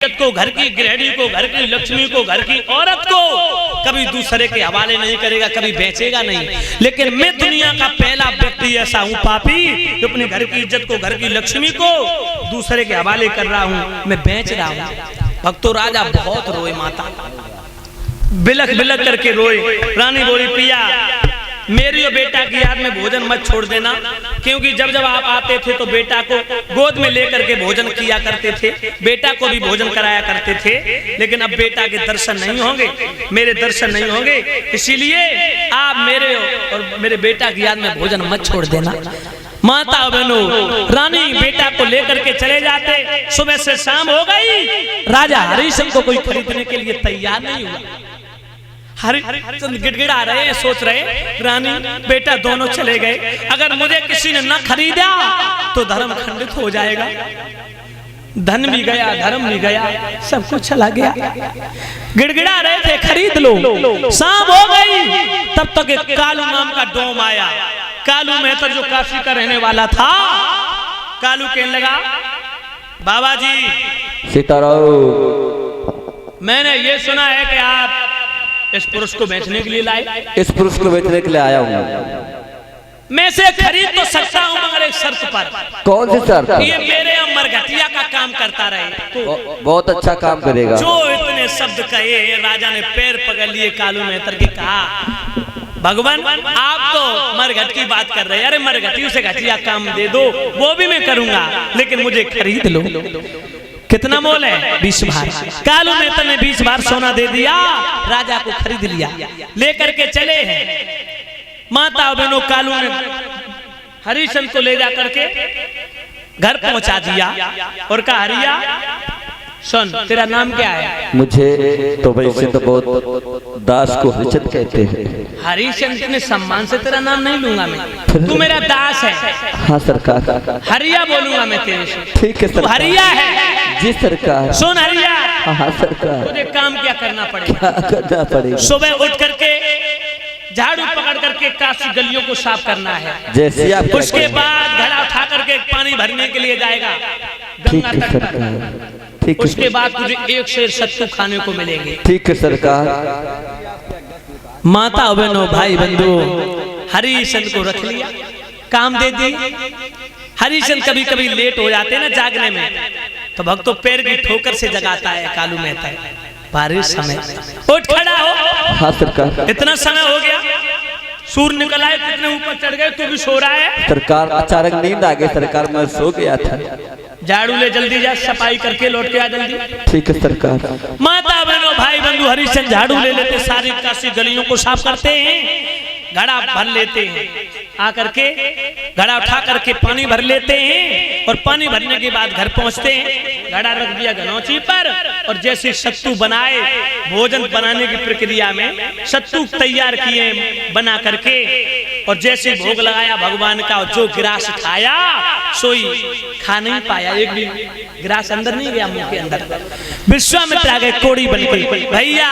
को, घर की गृहिणी को, घर की लक्ष्मी को, घर की औरत को कभी दूसरे के हवाले नहीं करेगा, कभी बेचेगा नहीं। लेकिन मैं दुनिया का पहला व्यक्ति ऐसा हूँ पापी जो अपने घर की इज्जत को, घर की लक्ष्मी को दूसरे के हवाले कर रहा हूँ, मैं बेच रहा हूँ। भक्तो राजा बहुत रोए, माता बिलख बिलख करके रोए। रानी बोली पिया मेरी और बेटा की याद में भोजन मत छोड़ देना, क्योंकि जब जब आप आते थे तो बेटा को गोद में लेकर के भोजन किया करते थे, बेटा को भी भोजन कराया करते थे। लेकिन अब बेटा के दर्शन नहीं होंगे, मेरे दर्शन नहीं होंगे, इसीलिए आप मेरे और मेरे बेटा की याद में भोजन मत छोड़ देना। माता बहनों, रानी बेटा को लेकर के चले जाते। सुबह से शाम हो गई, राजा हरिश्चंद्र को कोई खरीदने के लिए तैयार नहीं हुआ। हरिश्चंद्र गिड़गिड़ा रहे हैं, सोच रहे रानी बेटा दोनों चले गए, अगर मुझे किसी ने न खरीदा तो धर्म खंडित हो जाएगा। धन भी गया, धर्म भी गया, सब कुछ चला गया। गिड़गिड़ा रहे थे खरीद लो। शाम हो गई, तब तक एक कालू नाम का डोम आया। कालू मेहता जो काशी का रहने वाला था, कालू कहने लगा बाबा जी सीताराम, मैंने ये सुना है कि आप इस पुरुष को बेचने के लिए लाए। इस पुरुष को बेचने के लिए आया हूँ। मैं से खरीद तो सकता हूँ मगर एक शर्त पर। कौन सी शर्त? ये मेरे अमर घटिया का काम करता रहे तो बहुत अच्छा काम करेगा। जो इतने शब्द कहे, राजा ने पैर पकड़ लिए कालू मेहतर के, कहा भगवान आप तो मरघट की बात कर रहे हैं, अरे मरघटी उसे घटिया काम दे दो, वो भी मैं करूंगा, लेकिन मुझे खरीद लो। कितना मोल है? 20 भार। कालू मेहता ने 20 भार सोना दे दिया, राजा को खरीद लिया, लेकर के चले हैं। माता बहनों, कालू ने हरिश्चंद्र को ले जा करके घर पहुंचा दिया और कहा हरिया सुन, तेरा नाम क्या है? मुझे तो वैसे तो बहुत दास को हरिश्चंद्र कहते हैं। हरिश्चंद्र ने सम्मान से तेरा नाम नहीं लूंगा मैं, तू मेरा दास है। हाँ सरकार। हरिया बोलूंगा मैं तेरे से। ठीक है सरकार। हरिया है जी सरकार। सुन हरिया, हाँ सरकार। तुझे काम क्या करना पड़ेगा? क्या करना पड़ेगा? सुबह उठ करके झाड़ू पकड़ करके काशी गलियों को साफ करना है। जैसे आप उसके बाद घड़ा उठा करके पानी भरने के लिए जाएगा गंगा तट पर। ठीक है। उसके बाद तुझे 1 सेर सत्तू खाने को मिलेंगे। ठीक है सरकार। माता बहनों, भाई बंधु, हरिश्चंद्र को रख लिया, काम दे दी। हरिश्चंद्र कभी कभी लेट हो जाते हैं ना जागने में, तो भक्तों पैर की ठोकर से जगाता है कालू मेहता। बारिश समय उठ खड़ा हो। हाँ सरकार। इतना समय हो गया, सूर्य निकल आए, कितने ऊपर चढ़ गए, तू भी सो रहा है। सरकार अचानक नींद आ गई सरकार, मैं सो गया था। झाड़ू ले जल्दी जा, सफाई करके लौट के आ जल्दी। ठीक है सरकार। माता बहनों, भाई बंधु, हरिश्चंद्र झाड़ू ले लेते, सारी काशी गलियों को साफ करते हैं, घड़ा भर लेते हैं, आकर के घड़ा उठा करके पानी भर लेते हैं, और पानी भरने के बाद घर पहुंचते हैं, घड़ा रख दिया गनौची पर, और जैसे सत्तू बनाए, भोजन बनाने की प्रक्रिया में सत्तू तैयार किए बना करके, और जैसे भोग लगाया भगवान का, जो गिरास खाया सोई खा नहीं पाया, एक भी गिरास अंदर नहीं गया मुंह के अंदर। विश्वामित्र आ गए कोड़ी बनके, भैया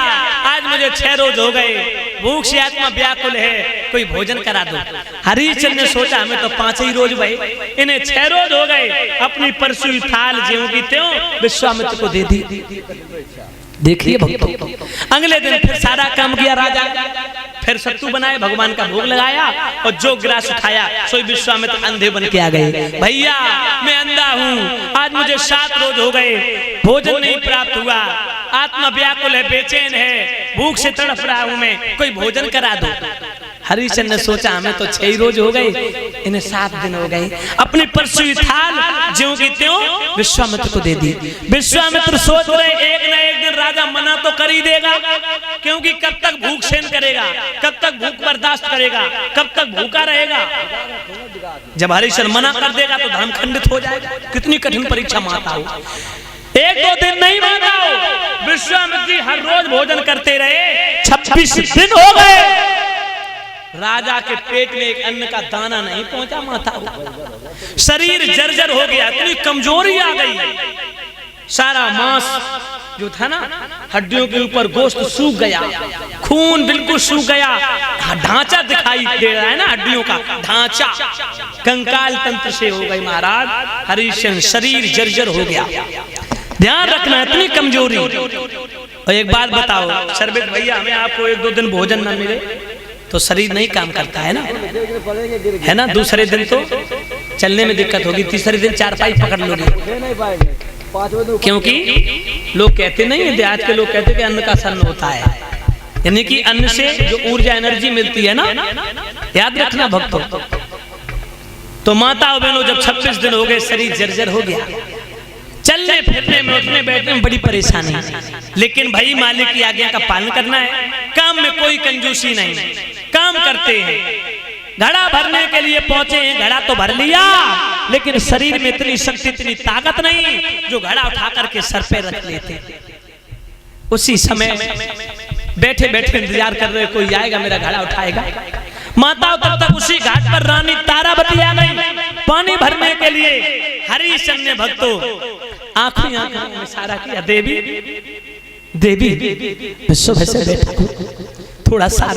आज मुझे 6 रोज हो गए, भूख से आत्मा व्याकुल है, कोई भोजन करा दो। हरिश्चंद्र ने सोचा हमें तो 5 ही रोज भय, इन्हें 6 रोज हो गए, अपनी परसुई थाल ज्यों की त्यों विश्वामित्र को दे दी। देखिए भक्तों, अगले दिन फिर सारा काम किया राजा, फिर सत्तू बनाए, भगवान का भोग लगाया, और जो गिलास उठाया सोई विश्वामित्र अंधे बन के आ गए। भैया मैं अंधा हूँ, आज मुझे 7 रोज हो गए, भोजन नहीं प्राप्त हुआ, आत्मा व्याकुल है, बेचैन है, भूख से तड़प रहा हूँ मैं, कोई भोजन करा दो। हरिश्चंद्र ने सोचा हमें तो 6 रोज हो गए, इन्हें 7 दिन हो गए, अपनी परसुई थाल ज्यों की त्यों विश्वामित्र को दे दी। विश्वामित्र सोच रहे एक न एक दिन राजा मना तो कर ही देगा, क्योंकि कब तक भूख सहन करेगा, कब तक भूख बर्दाश्त करेगा, कब तक भूखा रहेगा। जब हरिश्चंद्र मना कर देगा तो धर्म खंडित हो जाएगा। कितनी कठिन परीक्षा माता हो, 1-2 दिन नहीं माना हो, विश्वामित्र जी हर रोज भोजन करते रहे, 26 दिन हो गए, राजा के पेट में एक अन्न का दाना नहीं पहुंचा। माता शरीर जर्जर हो गया, इतनी कमजोरी आ गई, सारा मांस जो था ना, हड्डियों के ऊपर गोश्त सूख गया, खून बिल्कुल सूख गया, ढांचा दिखाई दे रहा है ना, हड्डियों का ढांचा कंकाल तंत्र से हो गई महाराज। हरिश्चंद्र शरीर जर्जर हो गया। ध्यान रखना, इतनी कमजोरी। और एक बात बताओ शरबत भैया, हमें आपको 1-2 दिन भोजन न मिले तो शरीर नहीं काम करता है ना। दूसरे दिन तो चलने में दिक्कत होगी, तीसरे दिन चारपाई पकड़ लोगे। क्योंकि लोग कहते नहीं है, आज के लोग कहते कि अन्न का सन्न होता है, यानी कि अन्न से जो ऊर्जा एनर्जी मिलती है ना, याद रखना भक्तों। तो माता और बहनों, जब 26 दिन हो गए, शरीर जर्जर हो गया, चलने फिरने में उठने बैठने में बड़ी परेशानी, लेकिन भाई मालिक की आज्ञा का पालन करना है। काम में कोई कंजूसी नहीं, काम करते हैं। घड़ा भरने के लिए पहुंचे हैं, घड़ा तो भर लिया, लेकिन शरीर में इतनी शक्ति, इतनी ताकत नहीं जो घड़ा उठा करके सर पे रख लेते। उसी समय बैठे बैठे इंतजार कर रहे, कोई आएगा मेरा घड़ा उठाएगा। माता तब तक उसी घाट पर रानी तारावती आ गई पानी भरने के लिए। हरिश्चंद्र ने भक्तों आंखों में इशारा किया, देवी देवी, विश्व भर से बैठा थोड़ा सारा